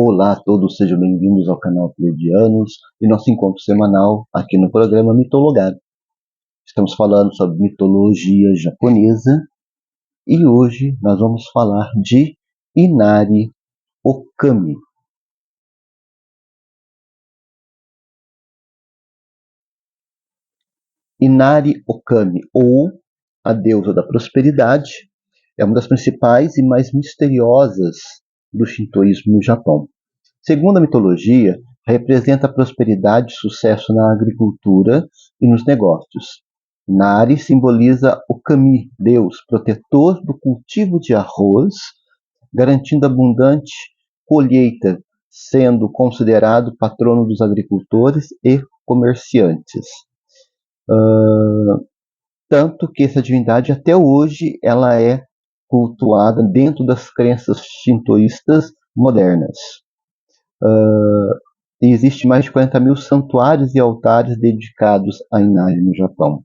Olá a todos, sejam bem-vindos ao canal Pleiadianos e nosso encontro semanal aqui no programa Mitologado. Estamos falando sobre mitologia japonesa e hoje nós vamos falar de Inari Okami. Inari Okami, ou a deusa da prosperidade, é uma das principais e mais misteriosas do shintoísmo no Japão. Segundo a mitologia, representa prosperidade e sucesso na agricultura e nos negócios. Inari simboliza o Kami, Deus, protetor do cultivo de arroz, garantindo abundante colheita, sendo considerado patrono dos agricultores e comerciantes. Tanto que essa divindade até hoje ela é cultuada dentro das crenças shintoístas modernas. Existem mais de 40 mil santuários e altares dedicados a Inari no Japão.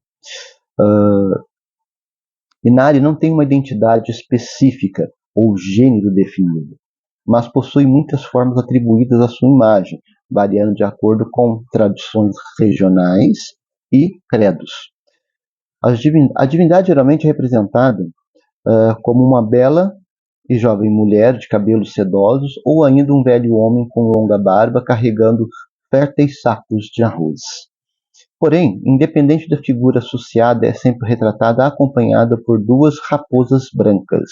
Inari não tem uma identidade específica ou gênero definido, mas possui muitas formas atribuídas à sua imagem, variando de acordo com tradições regionais e credos. A divindade geralmente é representada como uma bela e jovem mulher de cabelos sedosos ou ainda um velho homem com longa barba carregando férteis sacos de arroz. Porém, independente da figura associada, é sempre retratada acompanhada por duas raposas brancas,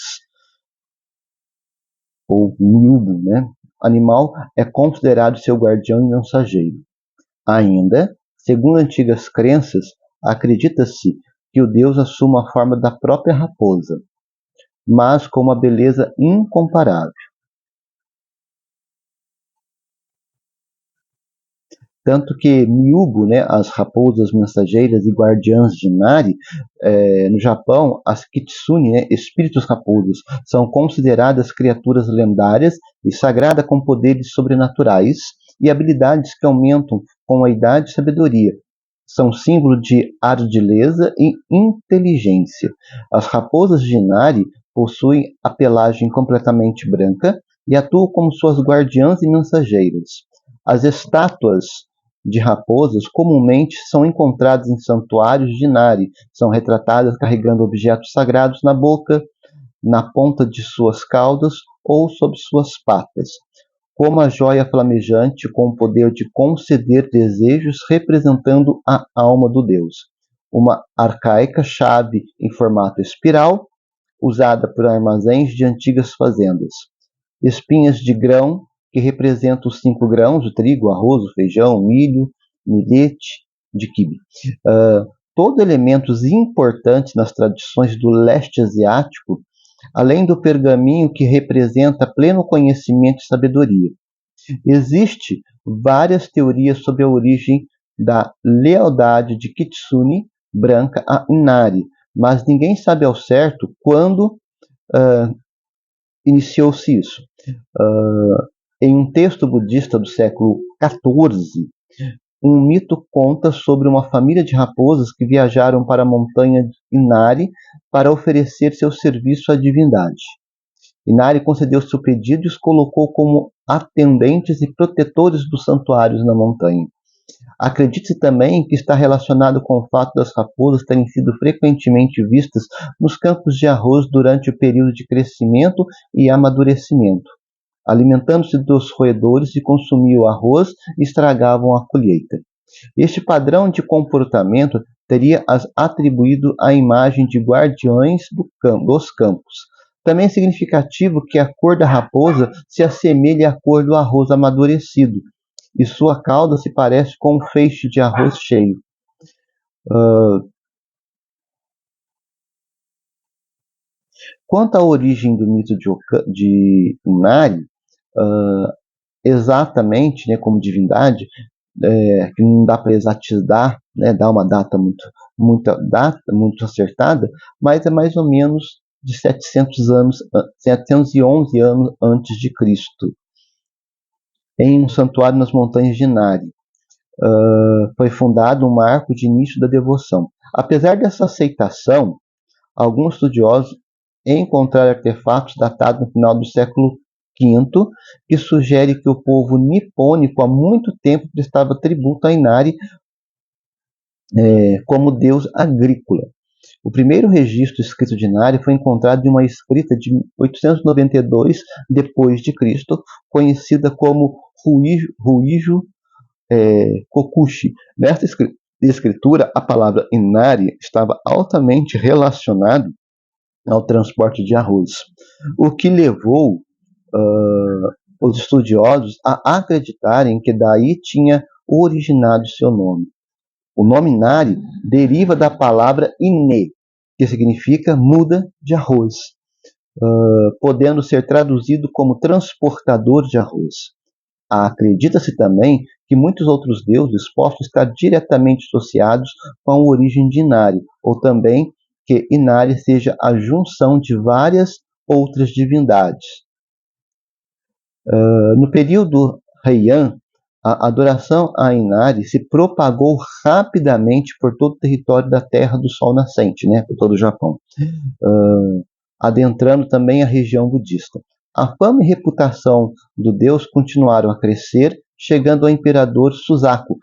ou miúdo, né? O animal é considerado seu guardião e mensageiro. Ainda, segundo antigas crenças, acredita-se que o deus assuma a forma da própria raposa, mas com uma beleza incomparável. Tanto que Myubu, né, as raposas mensageiras e guardiãs de Inari, no Japão, as Kitsune, né, espíritos raposas, são consideradas criaturas lendárias e sagradas com poderes sobrenaturais e habilidades que aumentam com a idade e sabedoria. São símbolo de ardileza e inteligência. As raposas de Inari possuem a pelagem completamente branca e atuam como suas guardiãs e mensageiras. As estátuas de raposas comumente são encontradas em santuários de Inari. São retratadas carregando objetos sagrados na boca, na ponta de suas caudas ou sob suas patas, como a joia flamejante com o poder de conceder desejos representando a alma do deus. Uma arcaica chave em formato espiral, usada por armazéns de antigas fazendas. Espinhas de grão, que representam os 5 grãos, o trigo, o arroz, o feijão, o milho, milhete, de quibe. Todos elementos importantes nas tradições do leste asiático, além do pergaminho que representa pleno conhecimento e sabedoria. Existem várias teorias sobre a origem da lealdade de Kitsune branca a Inari, mas ninguém sabe ao certo quando iniciou-se isso. Em um texto budista do século XIV, um mito conta sobre uma família de raposas que viajaram para a montanha Inari para oferecer seu serviço à divindade. Inari concedeu seu pedido e os colocou como atendentes e protetores dos santuários na montanha. Acredite-se também que está relacionado com o fato das raposas terem sido frequentemente vistas nos campos de arroz durante o período de crescimento e amadurecimento, alimentando-se dos roedores e consumiam o arroz e estragavam a colheita. Este padrão de comportamento teria as atribuído a imagem de guardiões dos campos. Também é significativo que a cor da raposa se assemelhe à cor do arroz amadurecido, e sua cauda se parece com um feixe de arroz cheio. Quanto à origem do mito de Inari, exatamente, né, como divindade, que não dá para exatizar, né, dar uma data muito acertada, mas é mais ou menos de 711 anos antes de Cristo, em um santuário nas montanhas de Inari. Foi fundado um marco de início da devoção. Apesar dessa aceitação, alguns estudiosos encontraram artefatos datados no final do século Quinto, que sugere que o povo nipônico há muito tempo prestava tributo a Inari como deus agrícola. O primeiro registro escrito de Inari foi encontrado em uma escrita de 892 depois de Cristo, conhecida como Ruijo Kokushi. Nesta escritura, a palavra Inari estava altamente relacionada ao transporte de arroz, o que levou os estudiosos a acreditarem que daí tinha originado seu nome. O nome Inari deriva da palavra Ine, que significa muda de arroz, podendo ser traduzido como transportador de arroz. Acredita-se também que muitos outros deuses possam estar diretamente associados com a origem de Inari, ou também que Inari seja a junção de várias outras divindades. No período Heian, a adoração a Inari se propagou rapidamente por todo o território da Terra do Sol Nascente, por todo o Japão, adentrando também a região budista. A fama e reputação do deus continuaram a crescer, chegando ao imperador Suzaku,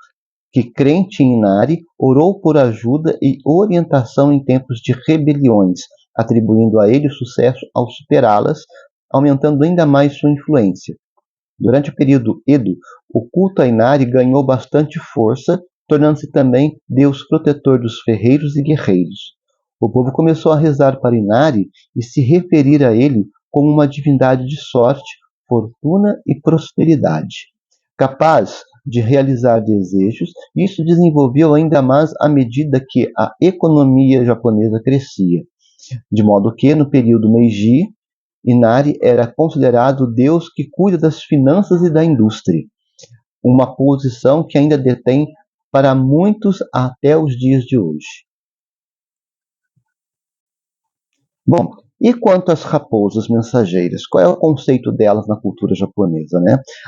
que, crente em Inari, orou por ajuda e orientação em tempos de rebeliões, atribuindo a ele o sucesso ao superá-las, aumentando ainda mais sua influência. Durante o período Edo, o culto a Inari ganhou bastante força, tornando-se também deus protetor dos ferreiros e guerreiros. O povo começou a rezar para Inari e se referir a ele como uma divindade de sorte, fortuna e prosperidade. Capaz de realizar desejos, isso desenvolveu ainda mais à medida que a economia japonesa crescia, de modo que, no período Meiji, Inari era considerado o deus que cuida das finanças e da indústria, uma posição que ainda detém para muitos até os dias de hoje. Bom, e quanto às raposas mensageiras? Qual é o conceito delas na cultura japonesa,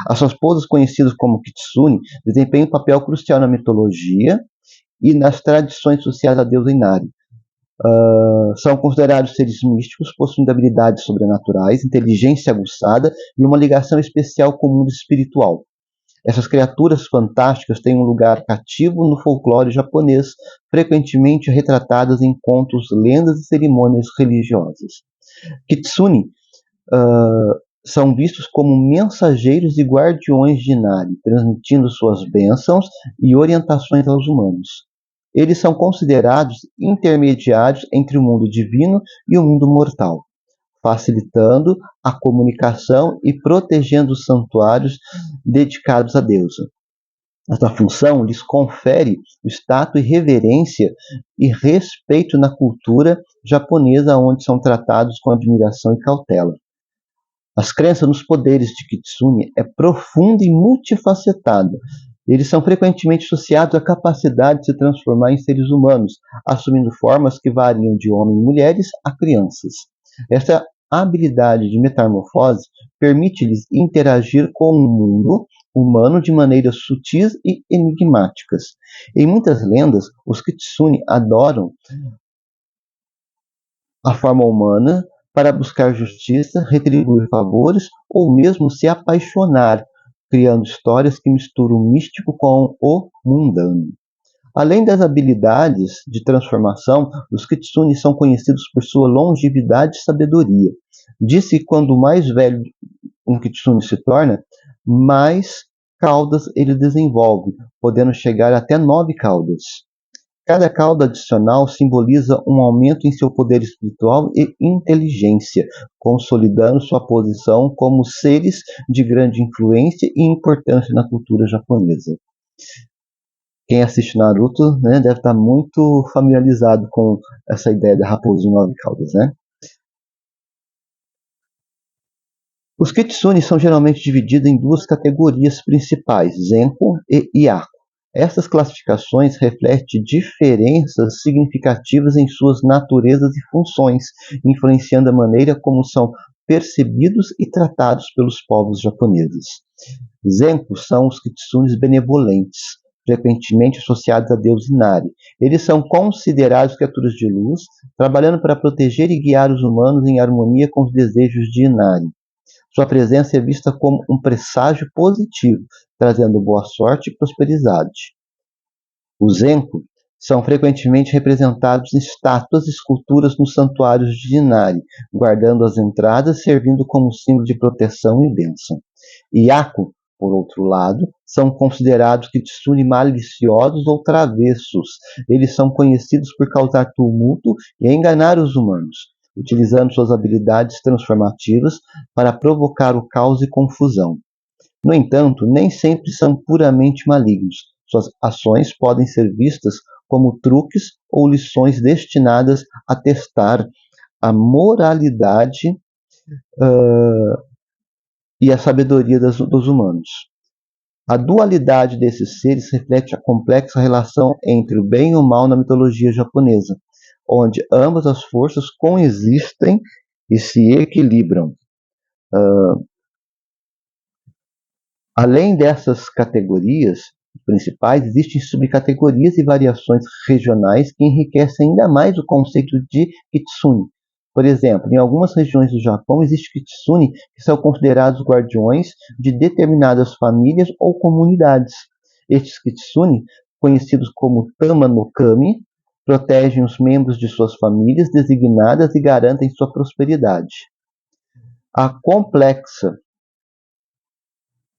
As raposas, conhecidas como kitsune, desempenham um papel crucial na mitologia e nas tradições sociais da deusa Inari. São considerados seres místicos, possuindo habilidades sobrenaturais, inteligência aguçada e uma ligação especial com o mundo espiritual. Essas criaturas fantásticas têm um lugar cativo no folclore japonês, frequentemente retratadas em contos, lendas e cerimônias religiosas. Kitsune são vistos como mensageiros e guardiões de Inari, transmitindo suas bênçãos e orientações aos humanos. Eles são considerados intermediários entre o mundo divino e o mundo mortal, facilitando a comunicação e protegendo os santuários dedicados à deusa. Essa função lhes confere o status e reverência e respeito na cultura japonesa, onde são tratados com admiração e cautela. As crenças nos poderes de Kitsune é profunda e multifacetada. Eles são frequentemente associados à capacidade de se transformar em seres humanos, assumindo formas que variam de homens e mulheres a crianças. Essa habilidade de metamorfose permite-lhes interagir com o mundo humano de maneiras sutis e enigmáticas. Em muitas lendas, os Kitsune adoram a forma humana para buscar justiça, retribuir favores ou mesmo se apaixonar, criando histórias que misturam o místico com o mundano. Além das habilidades de transformação, os Kitsune são conhecidos por sua longevidade e sabedoria. Diz-se que quando mais velho um Kitsune se torna, mais caudas ele desenvolve, podendo chegar até 9 caudas. Cada cauda adicional simboliza um aumento em seu poder espiritual e inteligência, consolidando sua posição como seres de grande influência e importância na cultura japonesa. Quem assiste Naruto, deve estar muito familiarizado com essa ideia da raposa de 9 caudas, Os Kitsune são geralmente divididos em 2 categorias principais, Zenko e Hyaku. Essas classificações refletem diferenças significativas em suas naturezas e funções, influenciando a maneira como são percebidos e tratados pelos povos japoneses. Zenko são os Kitsunes benevolentes, frequentemente associados a deus Inari. Eles são considerados criaturas de luz, trabalhando para proteger e guiar os humanos em harmonia com os desejos de Inari. Sua presença é vista como um presságio positivo, trazendo boa sorte e prosperidade. Os Enku são frequentemente representados em estátuas e esculturas nos santuários de Inari, guardando as entradas, servindo como símbolo de proteção e bênção. Yaku, por outro lado, são considerados kitsune maliciosos ou travessos. Eles são conhecidos por causar tumulto e enganar os humanos, utilizando suas habilidades transformativas para provocar o caos e confusão. No entanto, nem sempre são puramente malignos. Suas ações podem ser vistas como truques ou lições destinadas a testar a moralidade e a sabedoria dos humanos. A dualidade desses seres reflete a complexa relação entre o bem e o mal na mitologia japonesa, onde ambas as forças coexistem e se equilibram. Além dessas categorias principais, existem subcategorias e variações regionais que enriquecem ainda mais o conceito de kitsune. Por exemplo, em algumas regiões do Japão existem kitsune que são considerados guardiões de determinadas famílias ou comunidades. Estes kitsune, conhecidos como Tama no Kami, protegem os membros de suas famílias designadas e garantem sua prosperidade. A complexa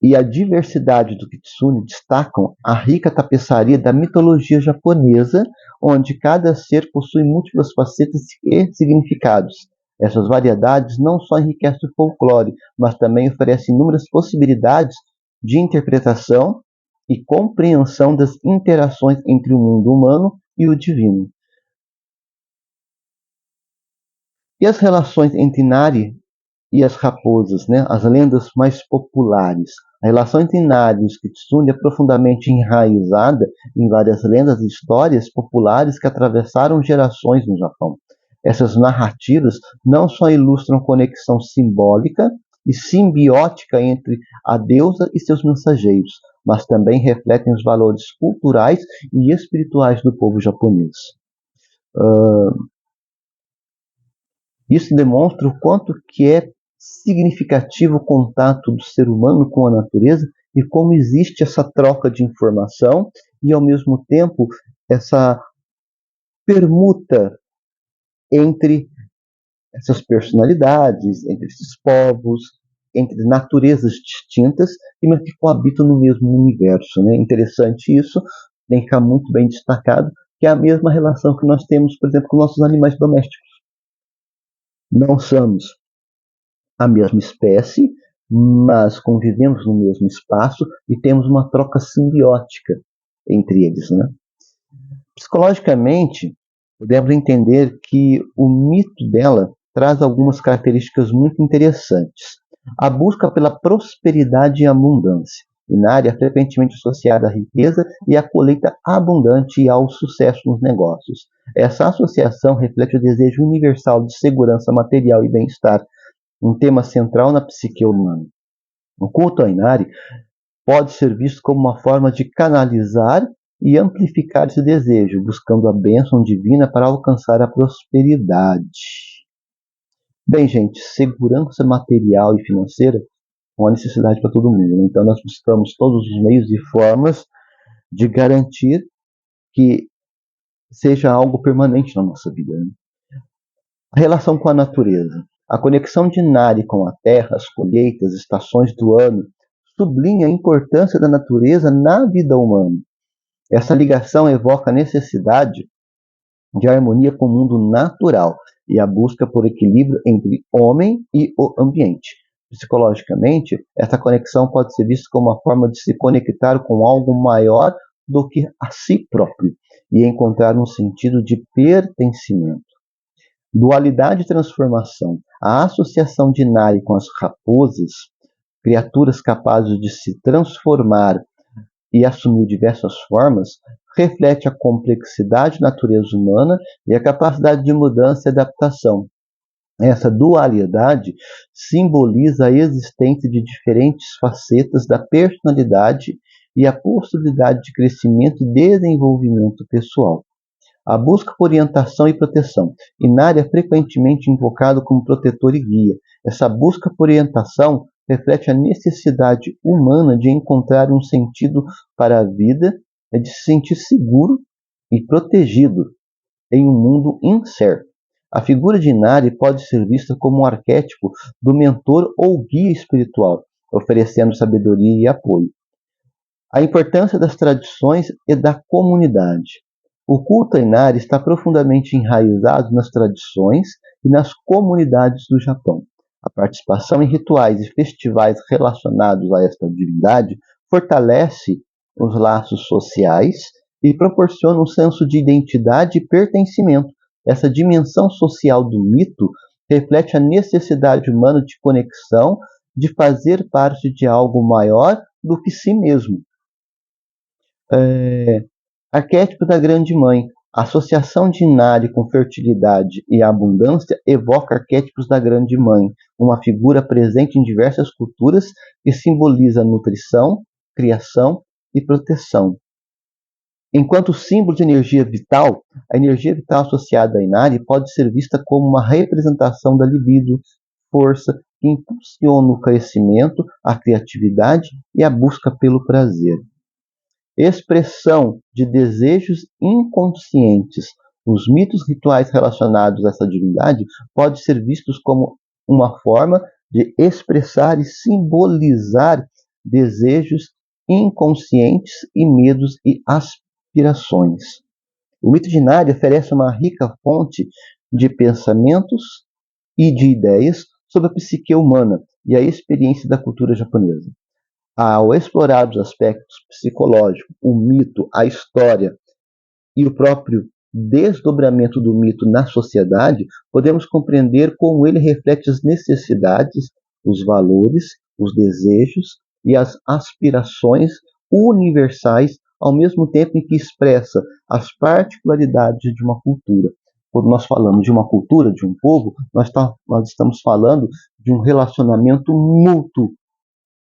e a diversidade do kitsune destacam a rica tapeçaria da mitologia japonesa, onde cada ser possui múltiplas facetas e significados. Essas variedades não só enriquecem o folclore, mas também oferecem inúmeras possibilidades de interpretação e compreensão das interações entre o mundo humano e o divino. E as relações entre Inari e as raposas, né? As lendas mais populares. A relação entre Inari e os kitsune é profundamente enraizada em várias lendas e histórias populares que atravessaram gerações no Japão. Essas narrativas não só ilustram conexão simbólica e simbiótica entre a deusa e seus mensageiros, mas também refletem os valores culturais e espirituais do povo japonês. Isso demonstra o quanto que é significativo o contato do ser humano com a natureza e como existe essa troca de informação e, ao mesmo tempo, essa permuta entre essas personalidades, entre esses povos, entre naturezas distintas que coabitam no mesmo universo. Né? Interessante isso, tem que ficar muito bem destacado, que é a mesma relação que nós temos, por exemplo, com nossos animais domésticos. Não somos a mesma espécie, mas convivemos no mesmo espaço e temos uma troca simbiótica entre eles. Né? Psicologicamente, podemos entender que o mito dela traz algumas características muito interessantes. A busca pela prosperidade e abundância. Inari é frequentemente associada à riqueza e à colheita abundante e ao sucesso nos negócios. Essa associação reflete o desejo universal de segurança material e bem-estar, um tema central na psique humana. O culto a Inari pode ser visto como uma forma de canalizar e amplificar esse desejo, buscando a bênção divina para alcançar a prosperidade. Bem, gente, segurança material e financeira é uma necessidade para todo mundo. Então, nós buscamos todos os meios e formas de garantir que seja algo permanente na nossa vida. Né? A relação com a natureza. A conexão de Inari com a terra, as colheitas, estações do ano, sublinha a importância da natureza na vida humana. Essa ligação evoca a necessidade de harmonia com o mundo natural e a busca por equilíbrio entre homem e o ambiente. Psicologicamente, essa conexão pode ser vista como uma forma de se conectar com algo maior do que a si próprio e encontrar um sentido de pertencimento. Dualidade e transformação. A associação de Inari com as raposas, criaturas capazes de se transformar e assumir diversas formas, reflete a complexidade da natureza humana e a capacidade de mudança e adaptação. Essa dualidade simboliza a existência de diferentes facetas da personalidade e a possibilidade de crescimento e desenvolvimento pessoal. A busca por orientação e proteção. Inari é frequentemente invocado como protetor e guia. Essa busca por orientação reflete a necessidade humana de encontrar um sentido para a vida, de se sentir seguro e protegido em um mundo incerto. A figura de Inari pode ser vista como um arquétipo do mentor ou guia espiritual, oferecendo sabedoria e apoio. A importância das tradições e da comunidade. O culto a Inari está profundamente enraizado nas tradições e nas comunidades do Japão. A participação em rituais e festivais relacionados a esta divindade fortalece os laços sociais e proporciona um senso de identidade e pertencimento. Essa dimensão social do mito reflete a necessidade humana de conexão, de fazer parte de algo maior do que si mesmo. Arquétipo da Grande Mãe. A associação de Inari com fertilidade e abundância evoca arquétipos da Grande Mãe, uma figura presente em diversas culturas que simboliza nutrição, criação e proteção. Enquanto símbolo de energia vital, a energia vital associada a Inari pode ser vista como uma representação da libido, força que impulsiona o crescimento, a criatividade e a busca pelo prazer. Expressão de desejos inconscientes. Os mitos rituais relacionados a essa divindade podem ser vistos como uma forma de expressar e simbolizar desejos inconscientes e medos e aspirações. O mito de Inari oferece uma rica fonte de pensamentos e de ideias sobre a psique humana e a experiência da cultura japonesa. Ao explorar os aspectos psicológicos, o mito, a história e o próprio desdobramento do mito na sociedade, podemos compreender como ele reflete as necessidades, os valores, os desejos e as aspirações universais, ao mesmo tempo em que expressa as particularidades de uma cultura. Quando nós falamos de uma cultura, de um povo, nós estamos falando de um relacionamento mútuo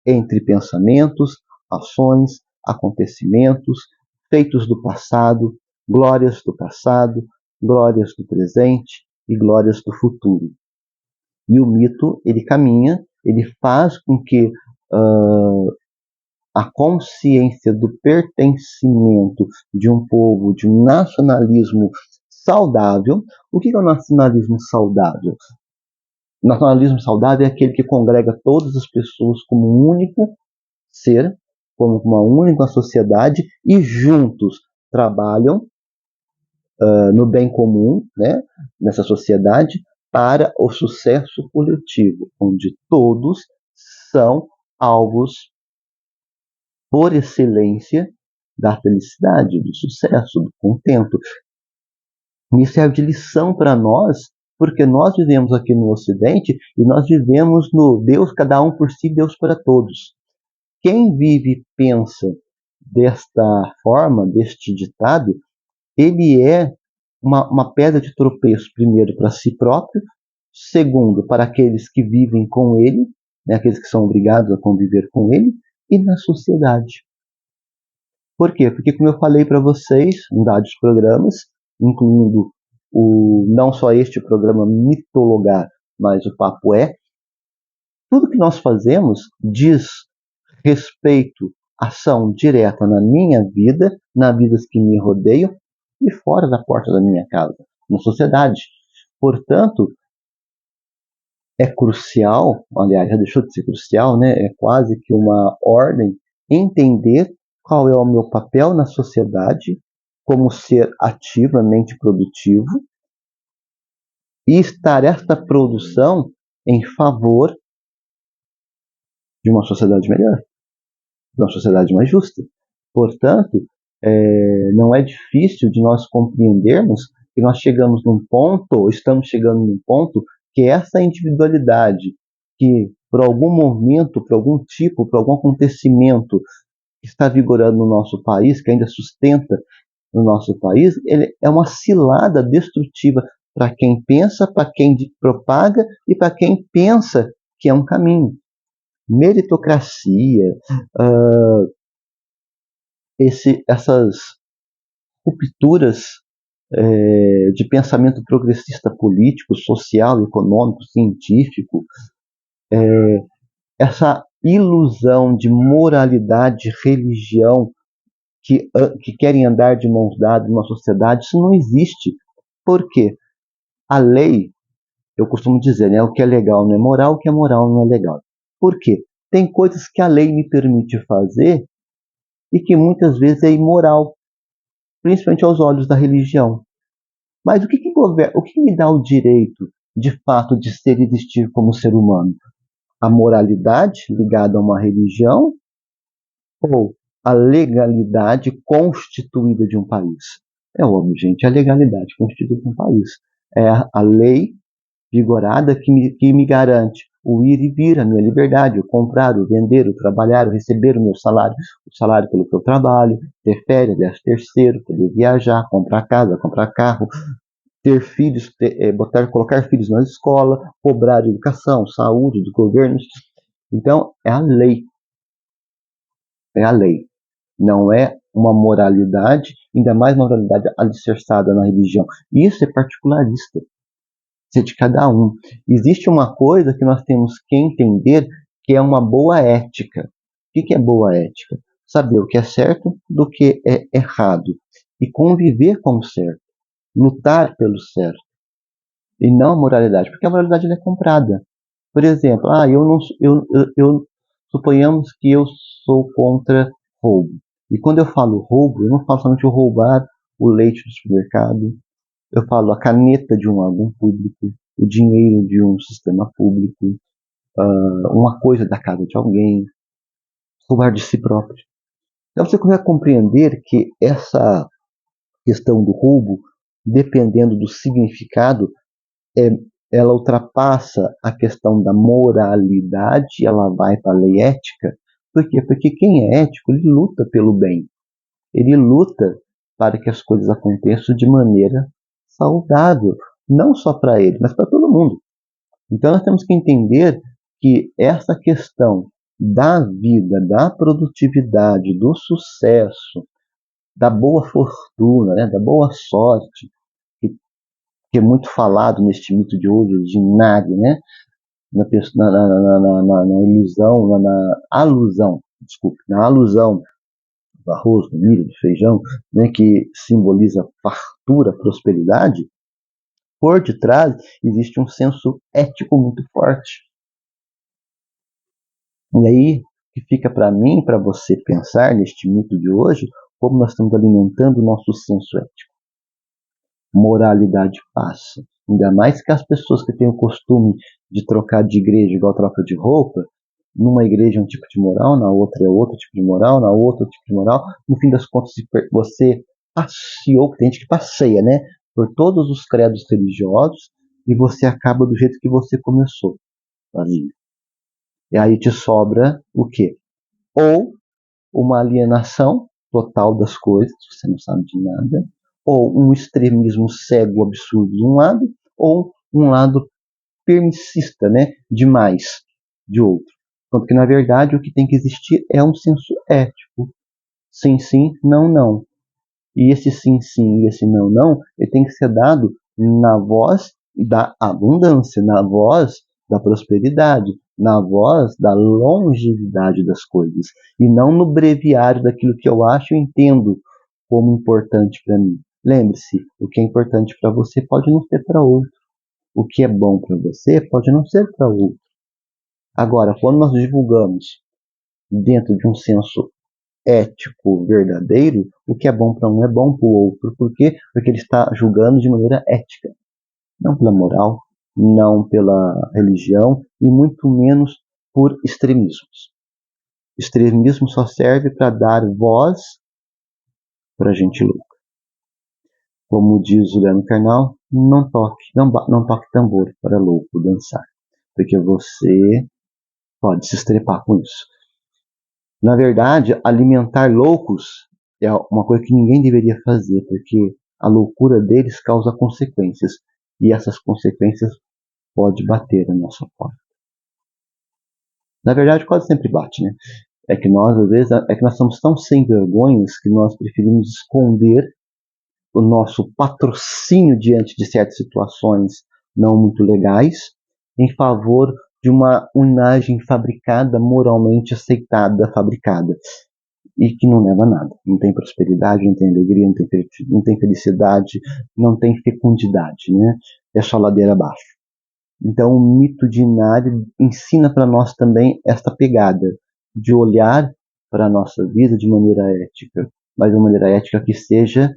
entre pensamentos, ações, acontecimentos, feitos do passado, glórias do presente e glórias do futuro. E o mito, ele caminha, ele faz com que a consciência do pertencimento de um povo, de um nacionalismo saudável. O que é o nacionalismo saudável? O nacionalismo saudável é aquele que congrega todas as pessoas como um único ser, como uma única sociedade, e juntos trabalham no bem comum, né, nessa sociedade, para o sucesso coletivo, onde todos são alvos, por excelência, da felicidade, do sucesso, do contento. Isso serve de lição para nós, porque nós vivemos aqui no Ocidente e nós vivemos no Deus, cada um por si, Deus para todos. Quem vive e pensa desta forma, deste ditado, ele é uma pedra de tropeço, primeiro, para si próprio, segundo, para aqueles que vivem com ele, né, aqueles que são obrigados a conviver com ele, e na sociedade. Por quê? Porque, como eu falei para vocês em vários programas, incluindo não só este programa Mitologar, mas o Papo É, tudo que nós fazemos diz respeito, ação direta na minha vida, nas vidas que me rodeiam e fora da porta da minha casa, na sociedade. Portanto, é crucial, aliás, já deixou de ser crucial, né? É quase que uma ordem entender qual é o meu papel na sociedade como ser ativamente produtivo e estar esta produção em favor de uma sociedade melhor, de uma sociedade mais justa. Portanto, não é difícil de nós compreendermos que nós chegamos num ponto, estamos chegando num ponto, que essa individualidade, que por algum momento, por algum tipo, por algum acontecimento que está vigorando no nosso país, que ainda sustenta no nosso país, ele é uma cilada destrutiva para quem pensa, para quem propaga e para quem pensa que é um caminho. Meritocracia, essas rupturas de pensamento progressista político, social, econômico, científico, essa ilusão de moralidade, religião, que querem andar de mãos dadas numa sociedade, isso não existe. Por quê? A lei, eu costumo dizer, né, o que é legal não é moral, o que é moral não é legal. Por quê? Tem coisas que a lei me permite fazer e que muitas vezes é imoral, principalmente aos olhos da religião. Mas o que me dá o direito, de fato, de ser e existir como ser humano? A moralidade ligada a uma religião ou a legalidade constituída de um país? É óbvio, gente, a legalidade constituída de um país. É a lei vigorada que me garante o ir e vir, a minha liberdade, o comprar, o vender, o trabalhar, o receber o salário pelo que eu trabalho, ter férias, 13º, poder viajar, comprar casa, comprar carro, ter filhos, colocar filhos na escola, cobrar educação, saúde dos governos. Então, é a lei, não é uma moralidade, ainda mais uma moralidade alicerçada na religião. Isso é particularista, isso é de cada um. Existe uma coisa que nós temos que entender, que é uma boa ética. O que é boa ética? Saber o que é certo do que é errado e conviver com o certo, lutar pelo certo e não a moralidade, porque a moralidade é comprada. Por exemplo, eu não, suponhamos que eu sou contra roubo. E quando eu falo roubo, eu não falo somente o roubar o leite do supermercado, eu falo a caneta de um órgão público, o dinheiro de um sistema público, uma coisa da casa de alguém, roubar de si próprio. Então você começa a compreender que essa questão do roubo, dependendo do significado, é, ela ultrapassa a questão da moralidade, ela vai para a lei ética. Por quê? Porque quem é ético, ele luta pelo bem. Ele luta para que as coisas aconteçam de maneira saudável, não só para ele, mas para todo mundo. Então nós temos que entender que essa questão da vida, da produtividade, do sucesso, da boa fortuna, né, da boa sorte, que é muito falado neste mito de hoje, de Nag, né, na ilusão, na alusão, desculpe, na alusão do arroz, do milho, do feijão, né, que simboliza fartura, prosperidade, por detrás existe um senso ético muito forte. E aí que fica para mim, para você pensar neste mito de hoje, como nós estamos alimentando o nosso senso ético. Moralidade passa. Ainda mais que as pessoas que têm o costume de trocar de igreja igual troca de roupa, numa igreja é um tipo de moral, na outra é outro tipo de moral, na outra outro tipo de moral. No fim das contas, você passeou, tem gente que passeia, né, por todos os credos religiosos e você acaba do jeito que você começou. Ali. E aí te sobra o quê? Ou uma alienação total das coisas, você não sabe de nada, ou um extremismo cego absurdo de um lado, ou um lado permissista, né, demais de outro. Porque, na verdade, o que tem que existir é um senso ético. Sim, sim, não, não. E esse sim, sim e esse não, não, ele tem que ser dado na voz da abundância, na voz da prosperidade, na voz da longevidade das coisas, e não no breviário daquilo que eu acho e entendo como importante para mim. Lembre-se, o que é importante para você pode não ser para outro. O que é bom para você pode não ser para outro. Agora, quando nós divulgamos dentro de um senso ético verdadeiro, o que é bom para um é bom para o outro. Por quê? Porque ele está julgando de maneira ética, não pela moral, não pela religião e muito menos por extremismos. Extremismo só serve para dar voz para gente louca. Como diz o Leandro Carnal, não toque tambor para louco dançar, porque você pode se estrepar com isso. Na verdade, alimentar loucos é uma coisa que ninguém deveria fazer, porque a loucura deles causa consequências, e essas consequências podem bater na nossa porta. Na verdade, quase sempre bate, né? É que nós, às vezes, nós somos tão sem vergonhas que nós preferimos esconder o nosso patrocínio diante de certas situações não muito legais, em favor de uma imagem fabricada, moralmente aceitada, fabricada, e que não leva a nada. Não tem prosperidade, não tem alegria, não tem felicidade, não tem fecundidade, né? É só ladeira abaixo. Então, o mito de Inari ensina para nós também esta pegada de olhar para a nossa vida de maneira ética, mas de uma maneira ética que seja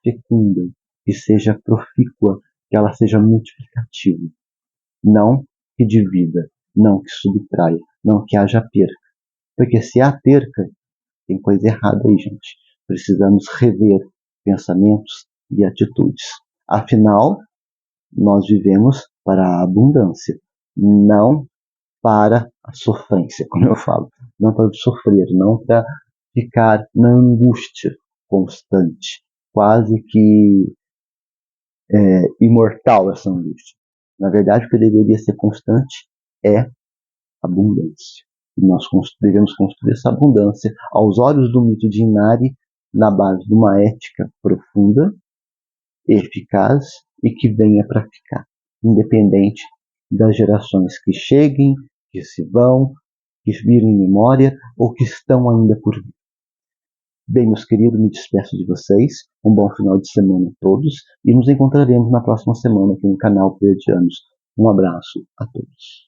fecunda, que seja profícua, que ela seja multiplicativa, não que divida, não que subtraia, não que haja perca. Porque se há perca, tem coisa errada aí, gente. Precisamos rever pensamentos e atitudes. Afinal, nós vivemos para a abundância, não para a sofrência, como eu falo. Não para sofrer, não para ficar na angústia constante, quase que imortal essa angústia. Na verdade, o que deveria ser constante é abundância. E nós devemos construir essa abundância aos olhos do mito de Inari, na base de uma ética profunda, eficaz e que venha para ficar, independente das gerações que cheguem, que se vão, que virem em memória ou que estão ainda por vir. Bem, meus queridos, me despeço de vocês. Um bom final de semana a todos e nos encontraremos na próxima semana aqui no canal Perdianos. Um abraço a todos.